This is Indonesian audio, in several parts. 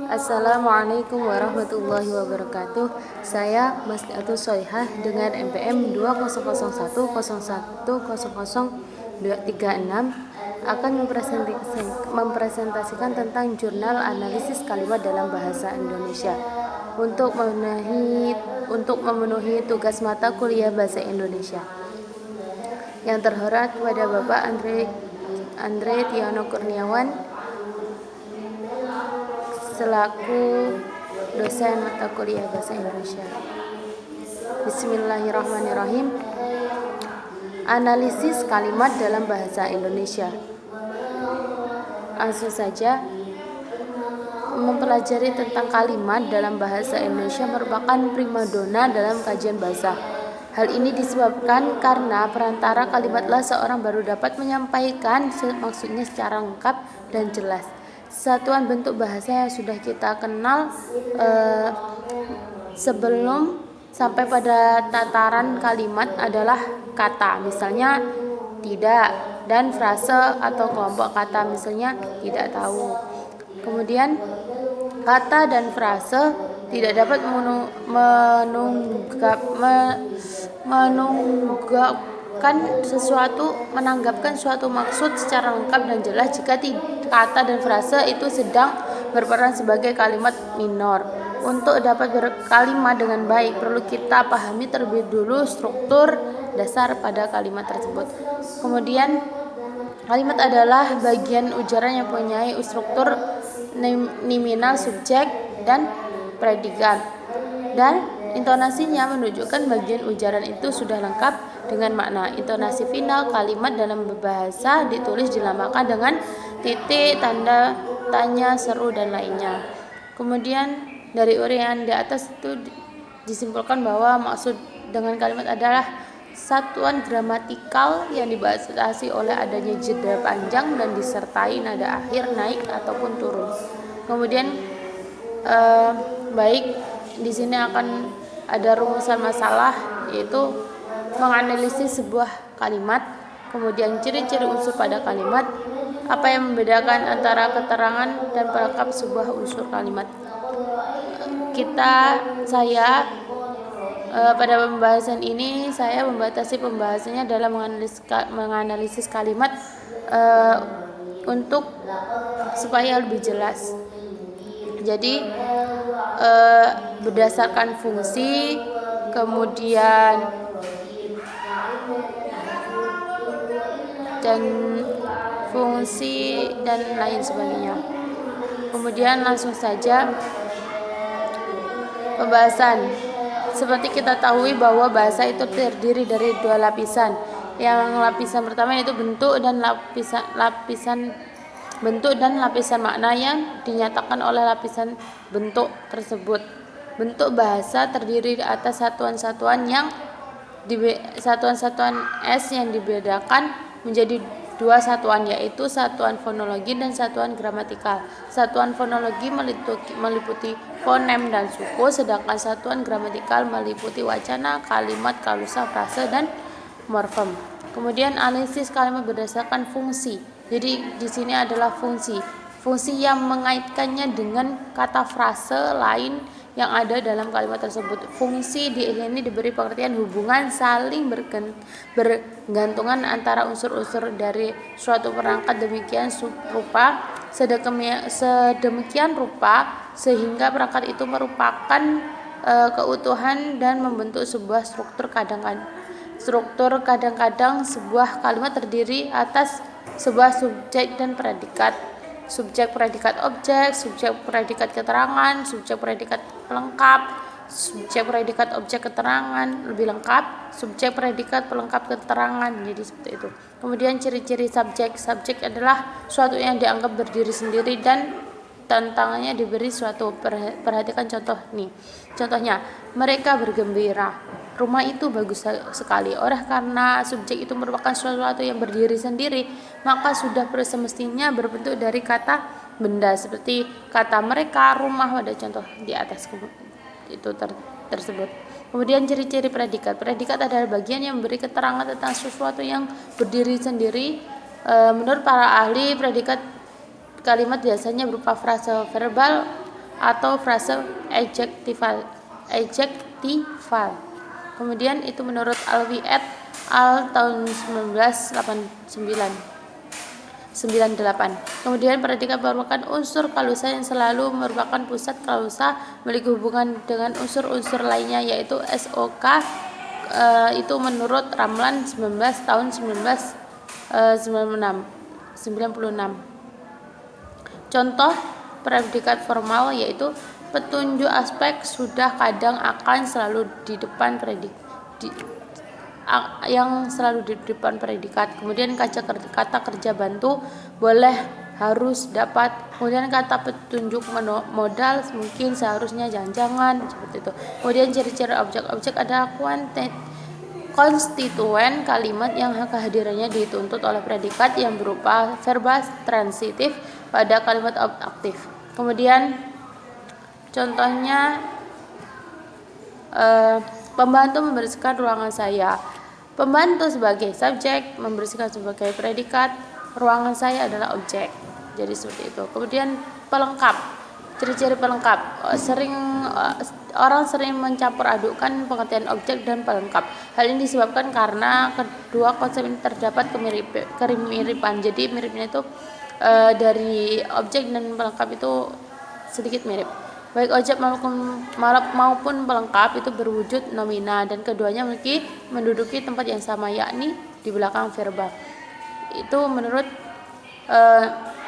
Assalamualaikum warahmatullahi wabarakatuh. Saya Masniatul Soihah dengan MPM 2001010036 akan mempresentasikan tentang jurnal analisis kalimat dalam bahasa Indonesia untuk memenuhi tugas mata kuliah bahasa Indonesia. Yang terhormat kepada Bapak Andre Tiano Kurniawan selaku dosen mata kuliah bahasa Indonesia. Bismillahirrahmanirrahim. Analisis kalimat dalam bahasa Indonesia. Langsung saja, mempelajari tentang kalimat dalam bahasa Indonesia merupakan primadona dalam kajian bahasa. Hal ini disebabkan karena perantara kalimatlah seorang baru dapat menyampaikan maksudnya secara lengkap dan jelas. Satuan bentuk bahasa yang sudah kita kenal sebelum sampai pada tataran kalimat adalah kata, misalnya tidak, dan frase atau kelompok kata, misalnya tidak tahu. Kemudian kata dan frase tidak dapat menanggapkan suatu maksud secara lengkap dan jelas jika kata dan frase itu sedang berperan sebagai kalimat minor. Untuk dapat berkalimat dengan baik, perlu kita pahami terlebih dulu struktur dasar pada kalimat tersebut. Kemudian, kalimat adalah bagian ujaran yang mempunyai struktur nominal, subjek, dan predikat. Dan intonasinya menunjukkan bagian ujaran itu sudah lengkap dengan makna. Intonasi final kalimat dalam bahasa ditulis dilambangkan dengan titik, tanda tanya, seru, dan lainnya. Kemudian dari uraian di atas itu disimpulkan bahwa maksud dengan kalimat adalah satuan gramatikal yang dibatasi oleh adanya jeda panjang dan disertai nada akhir naik ataupun turun. Kemudian baik di sini akan ada rumusan masalah, yaitu menganalisis sebuah kalimat, kemudian ciri-ciri unsur pada kalimat, apa yang membedakan antara keterangan dan pelengkap sebuah unsur kalimat. Pada pembahasan ini saya membatasi pembahasannya dalam menganalisis kalimat untuk supaya lebih jelas. Jadi berdasarkan fungsi, kemudian dan lain sebagainya. Kemudian langsung saja pembahasan. Seperti kita tahu bahwa bahasa itu terdiri dari dua lapisan. Yang lapisan pertama yaitu bentuk dan lapisan makna yang dinyatakan oleh lapisan bentuk tersebut. Bentuk bahasa terdiri atas satuan-satuan S yang dibedakan menjadi dua satuan, yaitu satuan fonologi dan satuan gramatikal. Satuan fonologi meliputi fonem dan suku, sedangkan satuan gramatikal meliputi wacana, kalimat, kalusa, frase, dan morfem. Kemudian analisis kalimat berdasarkan fungsi. Jadi di sini adalah fungsi yang mengaitkannya dengan kata frase lain yang ada dalam kalimat tersebut. Fungsi di sini diberi pengertian hubungan saling bergantungan antara unsur-unsur dari suatu perangkat sedemikian rupa sehingga perangkat itu merupakan keutuhan dan membentuk sebuah struktur. Kadang-kadang sebuah kalimat terdiri atas sebuah subjek dan predikat. Subjek predikat objek, subjek predikat keterangan, subjek predikat pelengkap, subjek predikat objek keterangan lebih lengkap, subjek predikat pelengkap keterangan. Jadi seperti itu. Kemudian ciri-ciri subjek adalah suatu yang dianggap berdiri sendiri dan tantangannya diberi suatu. Perhatikan contoh nih. Contohnya, mereka bergembira. Rumah itu bagus sekali. Karena subjek itu merupakan sesuatu yang berdiri sendiri, maka sudah semestinya berbentuk dari kata benda, seperti kata mereka, rumah pada contoh di atas itu tersebut. Kemudian ciri-ciri predikat. Predikat adalah bagian yang memberi keterangan tentang sesuatu yang berdiri sendiri. Menurut para ahli, predikat kalimat biasanya berupa frase verbal atau frase adjektival. Kemudian itu menurut Alwi et al. tahun 1998. Kemudian predikat merupakan unsur klausa yang selalu merupakan pusat klausa, memiliki hubungan dengan unsur-unsur lainnya yaitu SOK. Itu menurut Ramlan tahun 1996. Contoh predikat formal yaitu petunjuk aspek sudah kadang akan selalu di depan predikat. Kemudian kata kerja bantu boleh, harus, dapat. Kemudian kata petunjuk modal mungkin, seharusnya, jangan-jangan, seperti itu. Kemudian ciri-ciri objek adalah konstituen kalimat yang kehadirannya dituntut oleh predikat yang berupa verba transitif pada kalimat aktif. Kemudian contohnya pembantu membersihkan ruangan saya. Pembantu sebagai subjek, membersihkan sebagai predikat, ruangan saya adalah objek. Jadi seperti itu. Kemudian pelengkap. Ciri-ciri pelengkap. Orang sering mencampur adukan pengertian objek dan pelengkap. Hal ini disebabkan karena kedua konsep ini terdapat kemiripan. Jadi miripnya itu dari objek dan pelengkap itu sedikit mirip. Baik objek maupun pelengkap itu berwujud nomina dan keduanya menduduki tempat yang sama, yakni di belakang verba. Itu menurut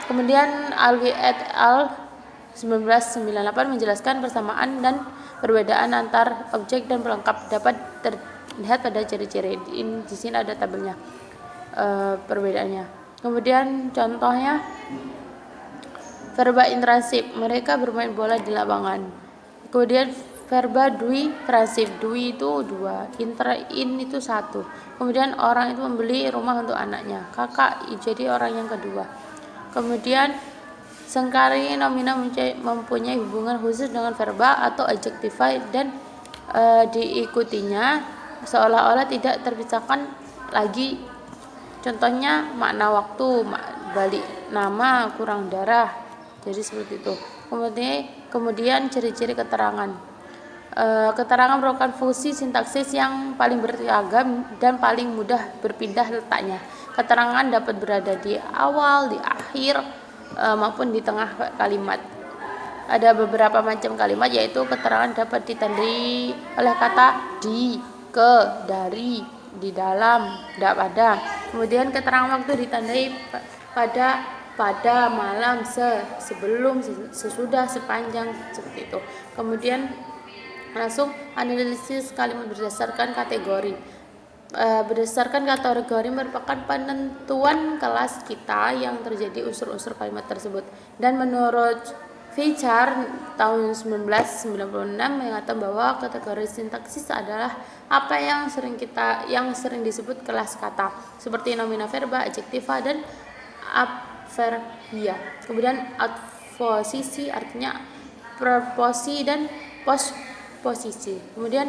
kemudian Alwi et al. 1998 menjelaskan persamaan dan perbedaan antar objek dan pelengkap dapat terlihat pada ciri-ciri. Di sini ada tabelnya perbedaannya. Kemudian contohnya verba intransif, mereka bermain bola di lapangan. Kemudian verba dui transif, dui itu 2, in itu 1. Kemudian orang itu membeli rumah untuk anaknya, kakak jadi orang yang kedua. Kemudian sengkali nomina mempunyai hubungan khusus dengan verba atau adjektify dan diikutinya seolah-olah tidak terpisahkan lagi. Contohnya makna waktu, balik nama, kurang darah. Jadi seperti itu. Kemudian ciri-ciri keterangan. Keterangan merupakan fungsi sintaksis yang paling beragam dan paling mudah berpindah letaknya. Keterangan dapat berada di awal, di akhir, maupun di tengah kalimat. Ada beberapa macam kalimat, yaitu keterangan dapat ditandai oleh kata di, ke, dari, di dalam, pada. Kemudian keterangan waktu ditandai pada, malam, sebelum, sesudah, sepanjang, seperti itu. Kemudian langsung analisis kalimat berdasarkan kategori. Berdasarkan kategori merupakan penentuan kelas kita yang terjadi unsur-unsur kalimat tersebut. Dan menurut Fichar tahun 1996 mengatakan bahwa kategori sintaksis adalah apa yang sering disebut kelas kata, seperti nomina, verba, adjektiva, dan adverbia. Kemudian adposisi artinya preposisi dan postposisi. Kemudian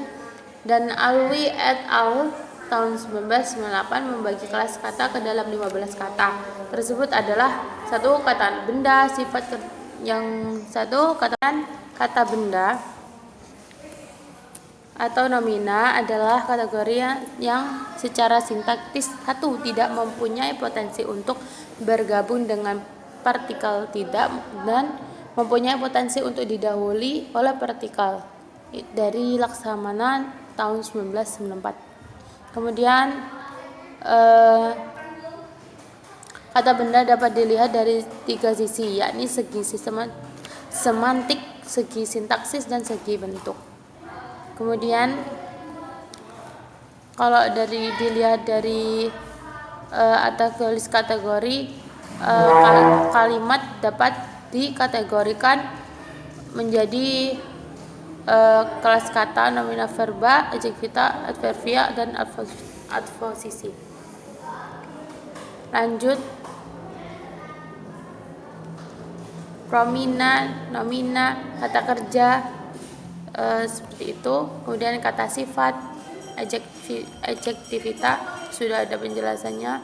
dan Alwi et al. tahun 1998 membagi kelas kata ke dalam 15 kata. Tersebut adalah satu kata benda, sifat kata benda atau nomina adalah kategori yang secara sintaktis tidak mempunyai potensi untuk bergabung dengan partikel tidak dan mempunyai potensi untuk didahului oleh partikel. Dari Laksamana tahun 1994. Kemudian kata benda dapat dilihat dari 3 sisi, yakni segi semantik, segi sintaksis, dan segi bentuk. Kemudian kalau dilihat dari atas tulis kategori, kalimat dapat dikategorikan menjadi kelas kata, nomina, verba, adjektiva, adverbia, dan adposisi. Lanjut, promina, nomina, kata kerja, seperti itu. Kemudian kata sifat, adjektivita, sudah ada penjelasannya.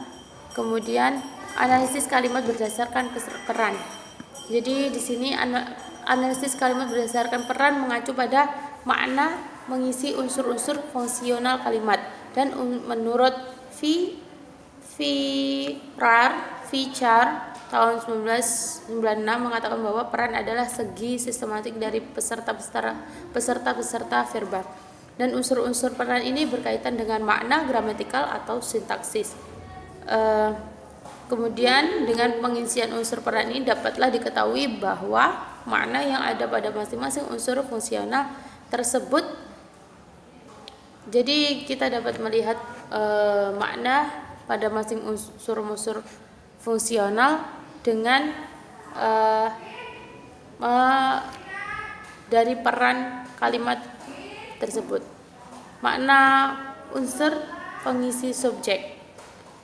Kemudian analisis kalimat berdasarkan keran. Jadi di sini analisis kalimat berdasarkan peran mengacu pada makna mengisi unsur-unsur fungsional kalimat. Dan menurut Fichar tahun 1996 mengatakan bahwa peran adalah segi sistematik dari peserta verba. Dan unsur-unsur peran ini berkaitan dengan makna, gramatikal atau sintaksis. Kemudian dengan pengisian unsur peran ini dapatlah diketahui bahwa makna yang ada pada masing-masing unsur fungsional tersebut. Jadi kita dapat melihat makna pada masing unsur-unsur fungsional dengan dari peran kalimat tersebut. Makna unsur pengisi subjek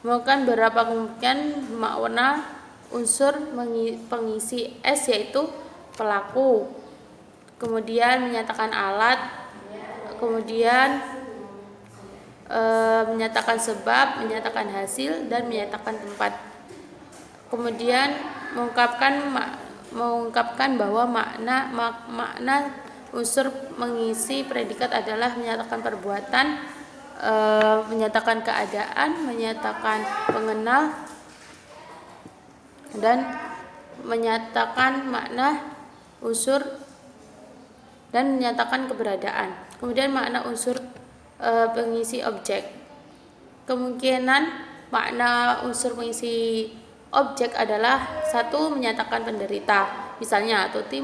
merupakan beberapa kemungkinan makna unsur pengisi S, yaitu pelaku, kemudian menyatakan alat, kemudian menyatakan sebab, menyatakan hasil, dan menyatakan tempat. Kemudian mengungkapkan bahwa makna unsur mengisi predikat adalah menyatakan perbuatan, menyatakan keadaan, menyatakan pengenal, dan menyatakan makna unsur dan menyatakan keberadaan. Kemudian makna unsur pengisi objek. Kemungkinan makna unsur pengisi objek adalah: 1. Menyatakan penderita, misalnya Tuti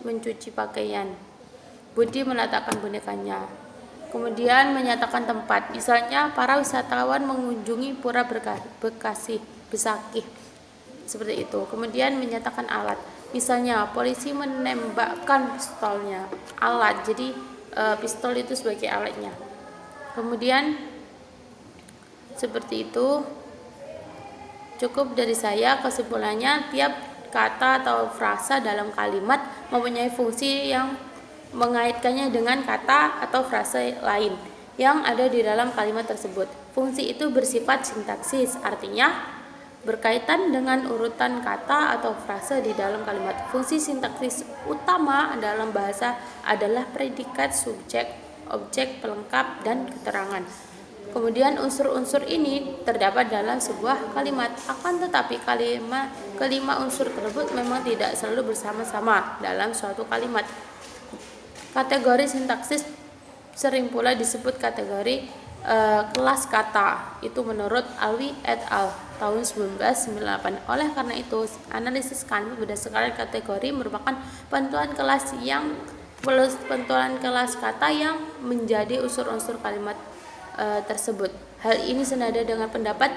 mencuci pakaian, Budi meletakkan bonekanya. Kemudian menyatakan tempat, misalnya para wisatawan mengunjungi Pura Besakih, seperti itu. Kemudian menyatakan alat, misalnya polisi menembakkan pistolnya, alat, jadi pistol itu sebagai alatnya. Kemudian seperti itu. Cukup dari saya. Kesimpulannya, tiap kata atau frasa dalam kalimat mempunyai fungsi yang mengaitkannya dengan kata atau frase lain yang ada di dalam kalimat tersebut. Fungsi itu bersifat sintaksis, artinya berkaitan dengan urutan kata atau frase di dalam kalimat. Fungsi sintaksis utama dalam bahasa adalah predikat, subjek, objek, pelengkap, dan keterangan. Kemudian unsur-unsur ini terdapat dalam sebuah kalimat, akan tetapi kelima unsur tersebut memang tidak selalu bersama-sama dalam suatu kalimat. Kategori sintaksis sering pula disebut kategori kelas kata, itu menurut Alwi et al. Tahun 1998. Oleh karena itu, analisis kalimat berdasarkan kategori merupakan penentuan kelas kata yang menjadi unsur-unsur kalimat tersebut. Hal ini senada dengan pendapat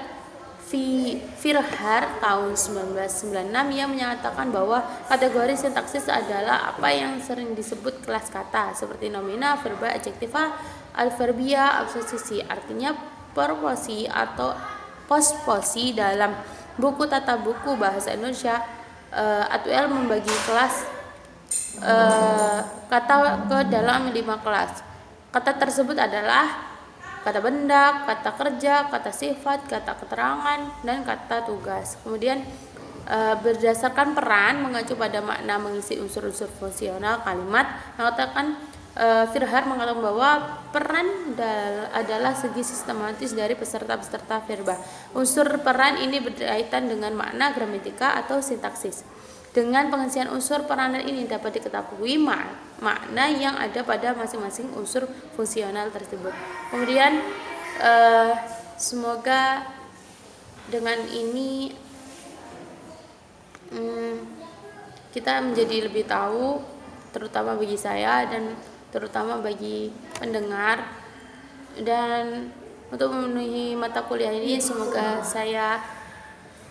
Fichar tahun 1996 yang menyatakan bahwa kategori sintaksis adalah apa yang sering disebut kelas kata, seperti nomina, verba, adjektiva, adverbia, absposisi, artinya proposi atau posposi. Dalam buku Tata Buku Bahasa Indonesia, Atwell membagi kelas kata ke dalam 5 kelas. Kata tersebut adalah kata benda, kata kerja, kata sifat, kata keterangan, dan kata tugas. Kemudian berdasarkan peran mengacu pada makna mengisi unsur-unsur fungsional kalimat, Fichar mengatakan bahwa peran adalah segi sistematis dari peserta-peserta verba. Unsur peran ini berkaitan dengan makna, gramatika, atau sintaksis. Dengan pengisian unsur peranan ini dapat diketahui makna yang ada pada masing-masing unsur fungsional tersebut. Kemudian semoga dengan ini kita menjadi lebih tahu, terutama bagi saya dan terutama bagi pendengar. Dan untuk memenuhi mata kuliah ini semoga saya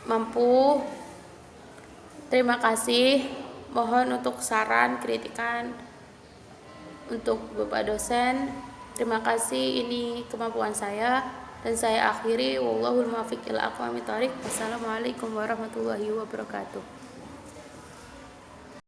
mampu. Terima kasih. Mohon untuk saran, kritikan untuk Bapak dosen. Terima kasih, ini kemampuan saya dan saya akhiri. Wallahul muwaffiq ila aqwamit thoriq. Wassalamualaikum warahmatullahi wabarakatuh.